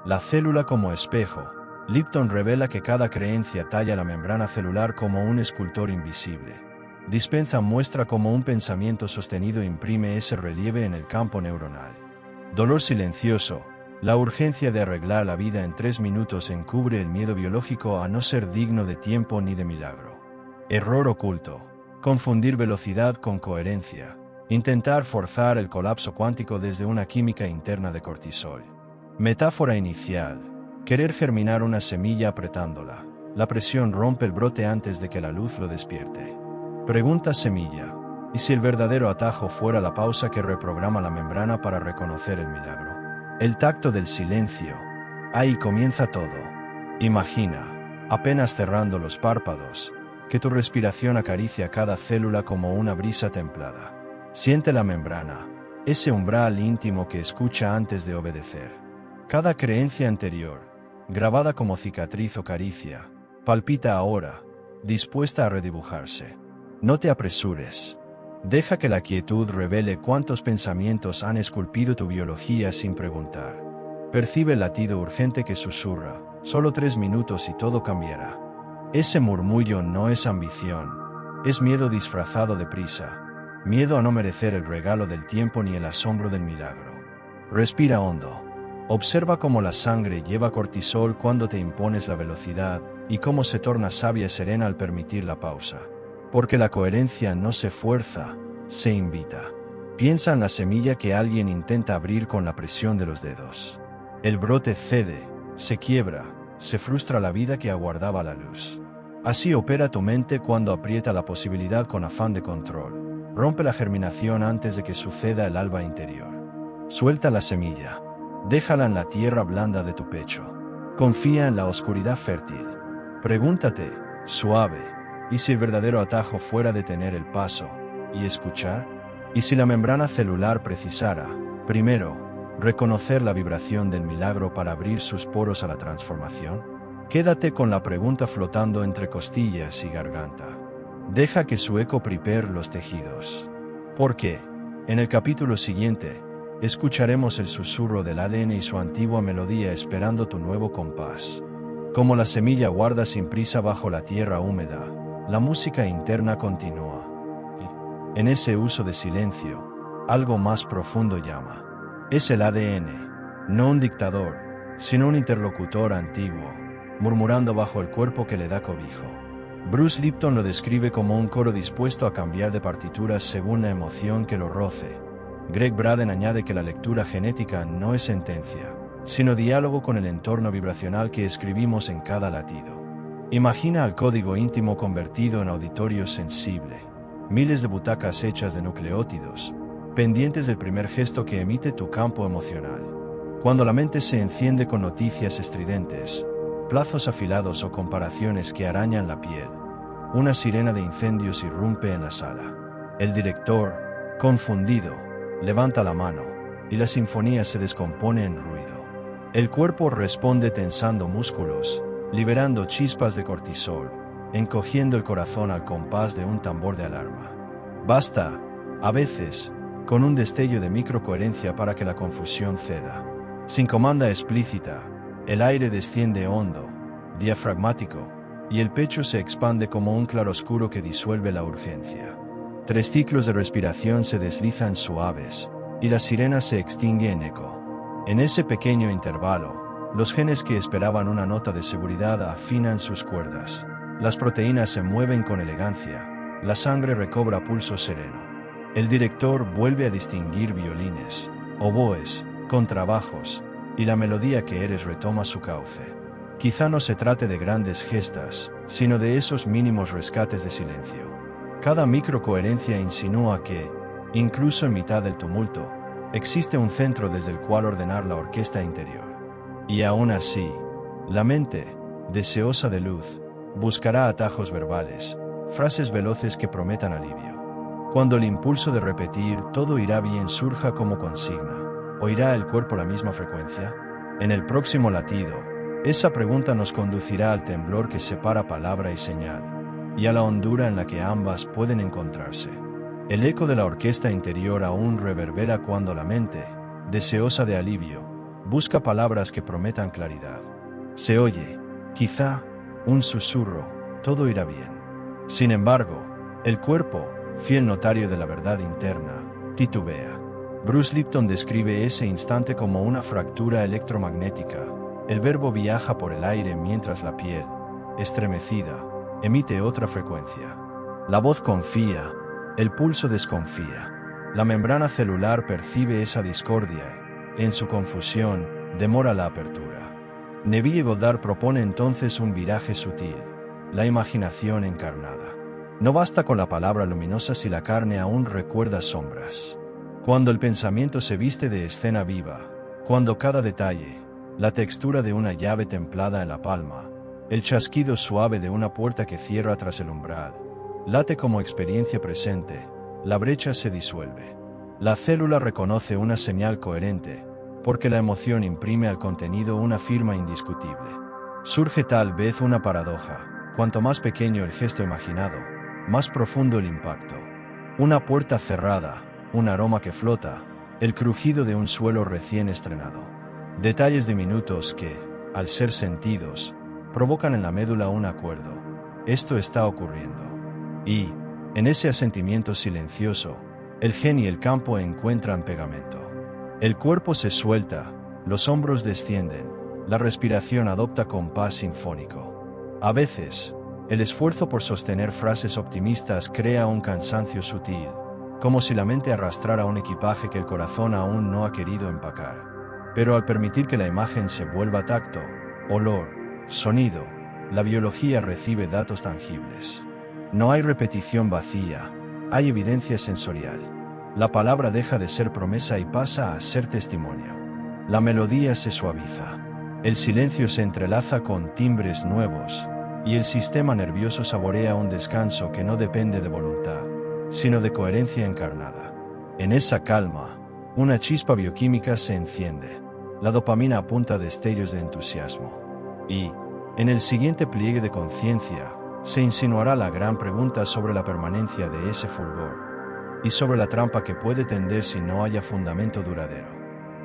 La célula como espejo. Lipton revela que cada creencia talla la membrana celular como un escultor invisible. Dispenza muestra cómo un pensamiento sostenido imprime ese relieve en el campo neuronal. Dolor silencioso. La urgencia de arreglar la vida en 3 minutos encubre el miedo biológico a no ser digno de tiempo ni de milagro. Error oculto. Confundir velocidad con coherencia. Intentar forzar el colapso cuántico desde una química interna de cortisol. Metáfora inicial. Querer germinar una semilla apretándola. La presión rompe el brote antes de que la luz lo despierte. Pregunta semilla. ¿Y si el verdadero atajo fuera la pausa que reprograma la membrana para reconocer el milagro? El tacto del silencio. Ahí comienza todo. Imagina, apenas cerrando los párpados, que tu respiración acaricia cada célula como una brisa templada. Siente la membrana, ese umbral íntimo que escucha antes de obedecer. Cada creencia anterior, grabada como cicatriz o caricia, palpita ahora, dispuesta a redibujarse. No te apresures. Deja que la quietud revele cuántos pensamientos han esculpido tu biología sin preguntar. Percibe el latido urgente que susurra, solo 3 minutos y todo cambiará. Ese murmullo no es ambición, es miedo disfrazado de prisa, miedo a no merecer el regalo del tiempo ni el asombro del milagro. Respira hondo. Observa cómo la sangre lleva cortisol cuando te impones la velocidad y cómo se torna sabia y serena al permitir la pausa. Porque la coherencia no se fuerza, se invita. Piensa en la semilla que alguien intenta abrir con la presión de los dedos. El brote cede, se quiebra, se frustra la vida que aguardaba la luz. Así opera tu mente cuando aprieta la posibilidad con afán de control. Rompe la germinación antes de que suceda el alba interior. Suelta la semilla. Déjala en la tierra blanda de tu pecho. Confía en la oscuridad fértil. Pregúntate, suave, ¿y si el verdadero atajo fuera detener el paso y escuchar? ¿Y si la membrana celular precisara, primero, reconocer la vibración del milagro para abrir sus poros a la transformación? Quédate con la pregunta flotando entre costillas y garganta. Deja que su eco prepare los tejidos. Porque, en el capítulo siguiente, escucharemos el susurro del ADN y su antigua melodía esperando tu nuevo compás. Como la semilla guarda sin prisa bajo la tierra húmeda, la música interna continúa. Y, en ese uso de silencio, algo más profundo llama. Es el ADN, no un dictador, sino un interlocutor antiguo, murmurando bajo el cuerpo que le da cobijo. Bruce Lipton lo describe como un coro dispuesto a cambiar de partituras según la emoción que lo roce. Greg Braden añade que la lectura genética no es sentencia, sino diálogo con el entorno vibracional que escribimos en cada latido. Imagina al código íntimo convertido en auditorio sensible, miles de butacas hechas de nucleótidos, pendientes del primer gesto que emite tu campo emocional. Cuando la mente se enciende con noticias estridentes, plazos afilados o comparaciones que arañan la piel, una sirena de incendios irrumpe en la sala. El director, confundido, levanta la mano, y la sinfonía se descompone en ruido. El cuerpo responde tensando músculos, liberando chispas de cortisol, encogiendo el corazón al compás de un tambor de alarma. Basta, a veces, con un destello de microcoherencia para que la confusión ceda. Sin comanda explícita, el aire desciende hondo, diafragmático, y el pecho se expande como un claroscuro que disuelve la urgencia. 3 ciclos de respiración se deslizan suaves, y la sirena se extingue en eco. En ese pequeño intervalo, los genes que esperaban una nota de seguridad afinan sus cuerdas. Las proteínas se mueven con elegancia. La sangre recobra pulso sereno. El director vuelve a distinguir violines, oboes, contrabajos, y la melodía que eres retoma su cauce. Quizá no se trate de grandes gestas, sino de esos mínimos rescates de silencio. Cada microcoherencia insinúa que, incluso en mitad del tumulto, existe un centro desde el cual ordenar la orquesta interior. Y aún así, la mente, deseosa de luz, buscará atajos verbales, frases veloces que prometan alivio. Cuando el impulso de repetir "todo irá bien" surja como consigna, ¿oirá el cuerpo la misma frecuencia? En el próximo latido, esa pregunta nos conducirá al temblor que separa palabra y señal, y a la hondura en la que ambas pueden encontrarse. El eco de la orquesta interior aún reverbera cuando la mente, deseosa de alivio, Busca palabras que prometan claridad. Se oye, quizá, un susurro, todo irá bien. Sin embargo, el cuerpo, fiel notario de la verdad interna, titubea. Bruce Lipton describe ese instante como una fractura electromagnética. El verbo viaja por el aire mientras la piel, estremecida, emite otra frecuencia. La voz confía, el pulso desconfía. La membrana celular percibe esa discordia. En su confusión, demora la apertura. Neville Goddard propone entonces un viraje sutil, la imaginación encarnada. No basta con la palabra luminosa si la carne aún recuerda sombras. Cuando el pensamiento se viste de escena viva, cuando cada detalle, la textura de una llave templada en la palma, el chasquido suave de una puerta que cierra tras el umbral, late como experiencia presente, la brecha se disuelve. La célula reconoce una señal coherente, porque la emoción imprime al contenido una firma indiscutible. Surge tal vez una paradoja: cuanto más pequeño el gesto imaginado, más profundo el impacto. Una puerta cerrada, un aroma que flota, el crujido de un suelo recién estrenado. Detalles diminutos que, al ser sentidos, provocan en la médula un acuerdo. Esto está ocurriendo. Y, en ese asentimiento silencioso, el gen y el campo encuentran pegamento. El cuerpo se suelta, los hombros descienden, la respiración adopta compás sinfónico. A veces, el esfuerzo por sostener frases optimistas crea un cansancio sutil, como si la mente arrastrara un equipaje que el corazón aún no ha querido empacar. Pero al permitir que la imagen se vuelva tacto, olor, sonido, la biología recibe datos tangibles. No hay repetición vacía, hay evidencia sensorial. La palabra deja de ser promesa y pasa a ser testimonio. La melodía se suaviza. El silencio se entrelaza con timbres nuevos, y el sistema nervioso saborea un descanso que no depende de voluntad, sino de coherencia encarnada. En esa calma, una chispa bioquímica se enciende. La dopamina apunta destellos de entusiasmo. Y, en el siguiente pliegue de conciencia, se insinuará la gran pregunta sobre la permanencia de ese fulgor, y sobre la trampa que puede tender si no haya fundamento duradero.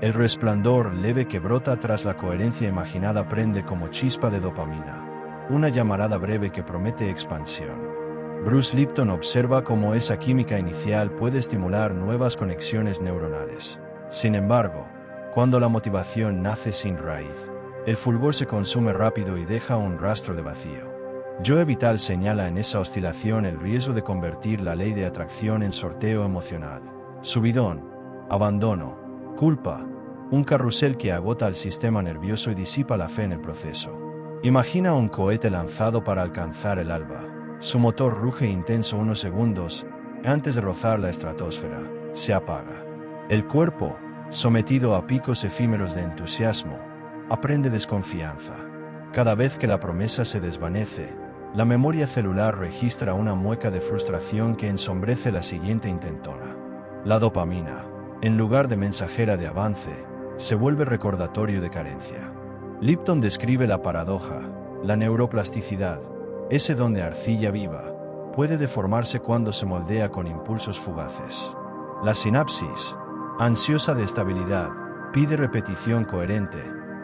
El resplandor leve que brota tras la coherencia imaginada prende como chispa de dopamina, una llamarada breve que promete expansión. Bruce Lipton observa cómo esa química inicial puede estimular nuevas conexiones neuronales. Sin embargo, cuando la motivación nace sin raíz, el fulgor se consume rápido y deja un rastro de vacío. Joe Vital señala en esa oscilación el riesgo de convertir la ley de atracción en sorteo emocional. Subidón, abandono, culpa, un carrusel que agota al sistema nervioso y disipa la fe en el proceso. Imagina un cohete lanzado para alcanzar el alba. Su motor ruge intenso unos segundos, antes de rozar la estratosfera, se apaga. El cuerpo, sometido a picos efímeros de entusiasmo, aprende desconfianza. Cada vez que la promesa se desvanece, la memoria celular registra una mueca de frustración que ensombrece la siguiente intentona. La dopamina, en lugar de mensajera de avance, se vuelve recordatorio de carencia. Lipton describe la paradoja: la neuroplasticidad, ese don de arcilla viva, puede deformarse cuando se moldea con impulsos fugaces. La sinapsis, ansiosa de estabilidad, pide repetición coherente,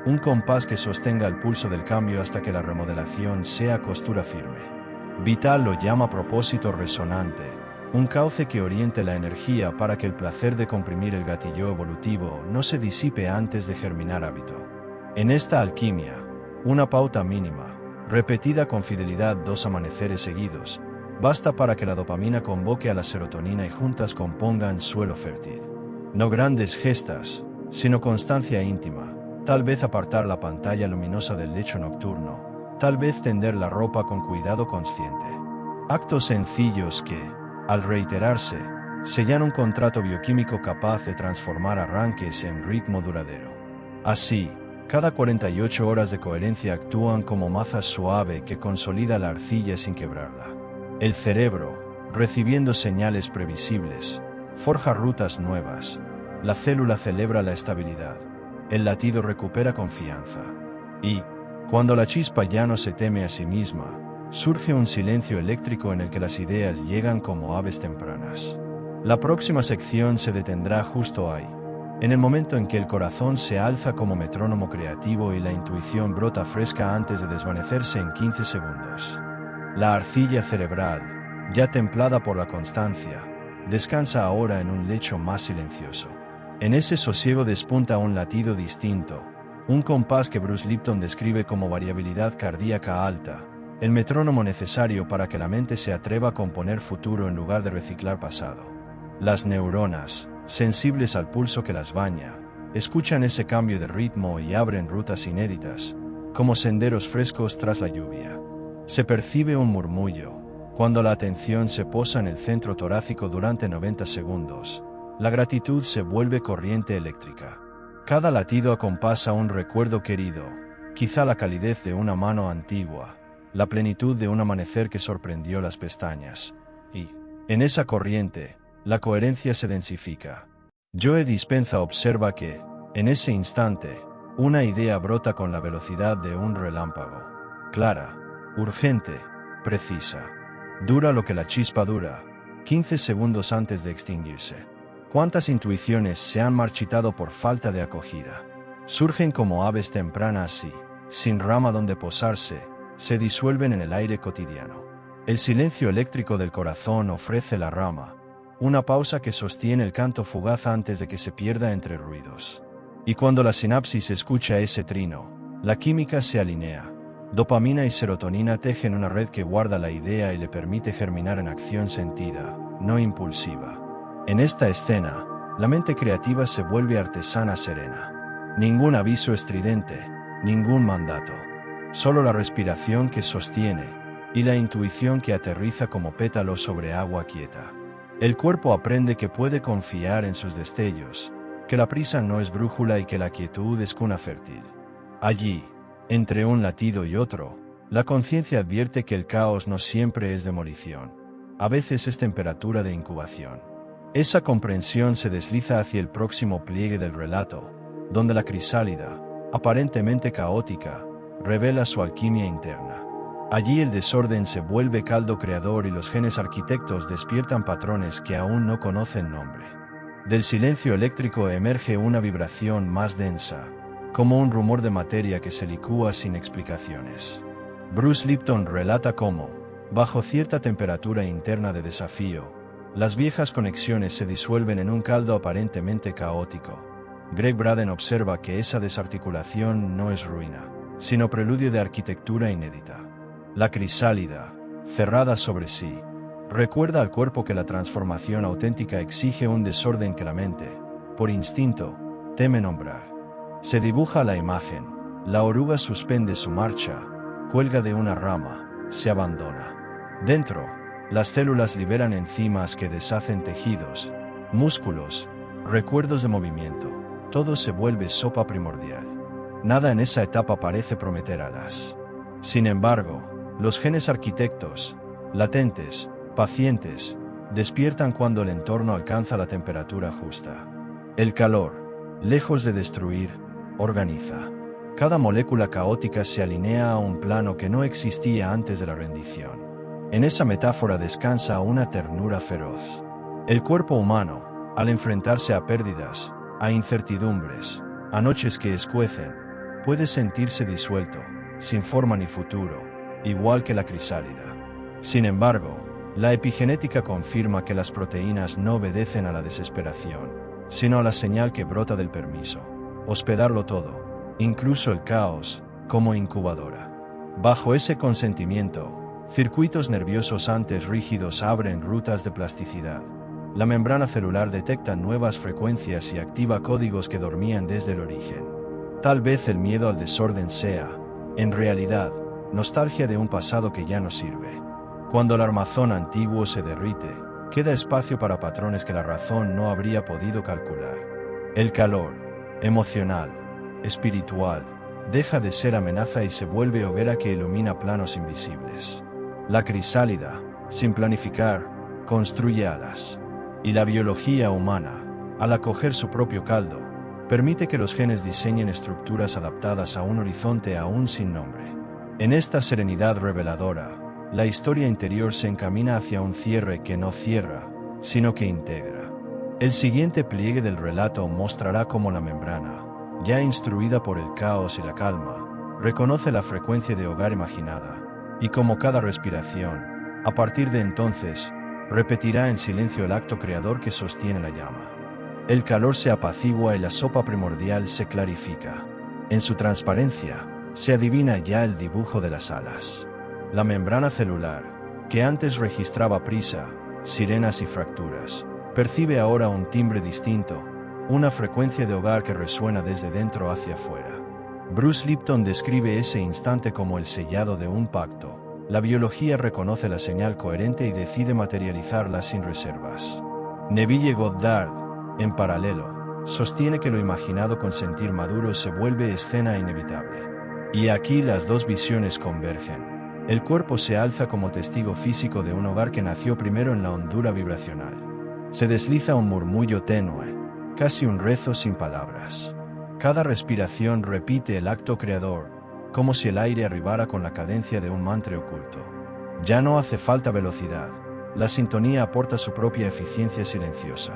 un compás que sostenga el pulso del cambio hasta que la remodelación sea costura firme. Vital lo llama propósito resonante, un cauce que oriente la energía para que el placer de comprimir el gatillo evolutivo no se disipe antes de germinar hábito. En esta alquimia, una pauta mínima, repetida con fidelidad 2 amaneceres seguidos, basta para que la dopamina convoque a la serotonina y juntas compongan suelo fértil. No grandes gestas, sino constancia íntima. Tal vez apartar la pantalla luminosa del lecho nocturno, tal vez tender la ropa con cuidado consciente. Actos sencillos que, al reiterarse, sellan un contrato bioquímico capaz de transformar arranques en ritmo duradero. Así, cada 48 horas de coherencia actúan como maza suave que consolida la arcilla sin quebrarla. El cerebro, recibiendo señales previsibles, forja rutas nuevas. La célula celebra la estabilidad. El latido recupera confianza. Y, cuando la chispa ya no se teme a sí misma, surge un silencio eléctrico en el que las ideas llegan como aves tempranas. La próxima sección se detendrá justo ahí. En el momento en que el corazón se alza como metrónomo creativo y la intuición brota fresca antes de desvanecerse en 15 segundos. La arcilla cerebral, ya templada por la constancia, descansa ahora en un lecho más silencioso. En ese sosiego despunta un latido distinto, un compás que Bruce Lipton describe como variabilidad cardíaca alta, el metrónomo necesario para que la mente se atreva a componer futuro en lugar de reciclar pasado. Las neuronas, sensibles al pulso que las baña, escuchan ese cambio de ritmo y abren rutas inéditas, como senderos frescos tras la lluvia. Se percibe un murmullo, cuando la atención se posa en el centro torácico durante 90 segundos. La gratitud se vuelve corriente eléctrica. Cada latido acompasa un recuerdo querido, quizá la calidez de una mano antigua, la plenitud de un amanecer que sorprendió las pestañas. Y, en esa corriente, la coherencia se densifica. Joe Dispenza observa que, en ese instante, una idea brota con la velocidad de un relámpago. Clara, urgente, precisa. Dura lo que la chispa dura, 15 segundos antes de extinguirse. ¿Cuántas intuiciones se han marchitado por falta de acogida? Surgen como aves tempranas y, sin rama donde posarse, se disuelven en el aire cotidiano. El silencio eléctrico del corazón ofrece la rama, una pausa que sostiene el canto fugaz antes de que se pierda entre ruidos. Y cuando la sinapsis escucha ese trino, la química se alinea. Dopamina y serotonina tejen una red que guarda la idea y le permite germinar en acción sentida, no impulsiva. En esta escena, la mente creativa se vuelve artesana serena. Ningún aviso estridente, ningún mandato. Solo la respiración que sostiene, y la intuición que aterriza como pétalos sobre agua quieta. El cuerpo aprende que puede confiar en sus destellos, que la prisa no es brújula y que la quietud es cuna fértil. Allí, entre un latido y otro, la conciencia advierte que el caos no siempre es demolición. A veces es temperatura de incubación. Esa comprensión se desliza hacia el próximo pliegue del relato, donde la crisálida, aparentemente caótica, revela su alquimia interna. Allí el desorden se vuelve caldo creador y los genes arquitectos despiertan patrones que aún no conocen nombre. Del silencio eléctrico emerge una vibración más densa, como un rumor de materia que se licúa sin explicaciones. Bruce Lipton relata cómo, bajo cierta temperatura interna de desafío, las viejas conexiones se disuelven en un caldo aparentemente caótico. Greg Braden observa que esa desarticulación no es ruina, sino preludio de arquitectura inédita. La crisálida, cerrada sobre sí, recuerda al cuerpo que la transformación auténtica exige un desorden que la mente, por instinto, teme nombrar. Se dibuja la imagen, la oruga suspende su marcha, cuelga de una rama, se abandona. Dentro, las células liberan enzimas que deshacen tejidos, músculos, recuerdos de movimiento, todo se vuelve sopa primordial. Nada en esa etapa parece prometer alas. Sin embargo, los genes arquitectos, latentes, pacientes, despiertan cuando el entorno alcanza la temperatura justa. El calor, lejos de destruir, organiza. Cada molécula caótica se alinea a un plano que no existía antes de la rendición. En esa metáfora descansa una ternura feroz. El cuerpo humano, al enfrentarse a pérdidas, a incertidumbres, a noches que escuecen, puede sentirse disuelto, sin forma ni futuro, igual que la crisálida. Sin embargo, la epigenética confirma que las proteínas no obedecen a la desesperación, sino a la señal que brota del permiso. Hospedarlo todo, incluso el caos, como incubadora. Bajo ese consentimiento, circuitos nerviosos antes rígidos abren rutas de plasticidad. La membrana celular detecta nuevas frecuencias y activa códigos que dormían desde el origen. Tal vez el miedo al desorden sea, en realidad, nostalgia de un pasado que ya no sirve. Cuando el armazón antiguo se derrite, queda espacio para patrones que la razón no habría podido calcular. El calor, emocional, espiritual, deja de ser amenaza y se vuelve hoguera que ilumina planos invisibles. La crisálida, sin planificar, construye alas. Y la biología humana, al acoger su propio caldo, permite que los genes diseñen estructuras adaptadas a un horizonte aún sin nombre. En esta serenidad reveladora, la historia interior se encamina hacia un cierre que no cierra, sino que integra. El siguiente pliegue del relato mostrará cómo la membrana, ya instruida por el caos y la calma, reconoce la frecuencia de hogar imaginada, y como cada respiración, a partir de entonces, repetirá en silencio el acto creador que sostiene la llama. El calor se apacigua y la sopa primordial se clarifica. En su transparencia, se adivina ya el dibujo de las alas. La membrana celular, que antes registraba prisa, sirenas y fracturas, percibe ahora un timbre distinto, una frecuencia de hogar que resuena desde dentro hacia afuera. Bruce Lipton describe ese instante como el sellado de un pacto. La biología reconoce la señal coherente y decide materializarla sin reservas. Neville Goddard, en paralelo, sostiene que lo imaginado con sentir maduro se vuelve escena inevitable. Y aquí las dos visiones convergen. El cuerpo se alza como testigo físico de un hogar que nació primero en la hondura vibracional. Se desliza un murmullo tenue, casi un rezo sin palabras. Cada respiración repite el acto creador, como si el aire arribara con la cadencia de un mantra oculto. Ya no hace falta velocidad, la sintonía aporta su propia eficiencia silenciosa.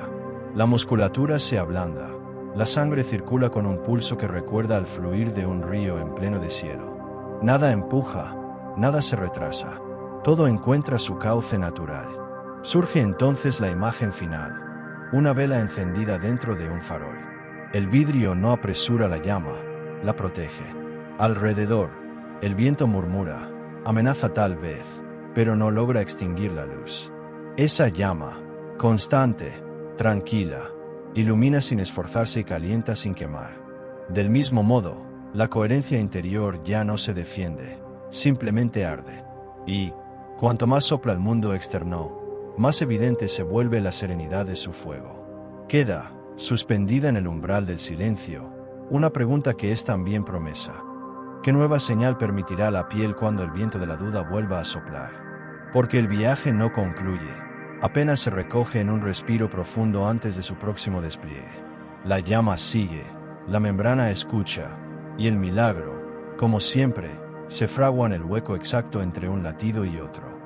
La musculatura se ablanda, la sangre circula con un pulso que recuerda al fluir de un río en pleno deshielo. Nada empuja, nada se retrasa, todo encuentra su cauce natural. Surge entonces la imagen final, una vela encendida dentro de un farol. El vidrio no apresura la llama, la protege. Alrededor, el viento murmura, amenaza tal vez, pero no logra extinguir la luz. Esa llama, constante, tranquila, ilumina sin esforzarse y calienta sin quemar. Del mismo modo, la coherencia interior ya no se defiende, simplemente arde. Y, cuanto más sopla el mundo externo, más evidente se vuelve la serenidad de su fuego. Queda, suspendida en el umbral del silencio, una pregunta que es también promesa. ¿Qué nueva señal permitirá a la piel cuando el viento de la duda vuelva a soplar? Porque el viaje no concluye, apenas se recoge en un respiro profundo antes de su próximo despliegue. La llama sigue, la membrana escucha, y el milagro, como siempre, se fragua en el hueco exacto entre un latido y otro.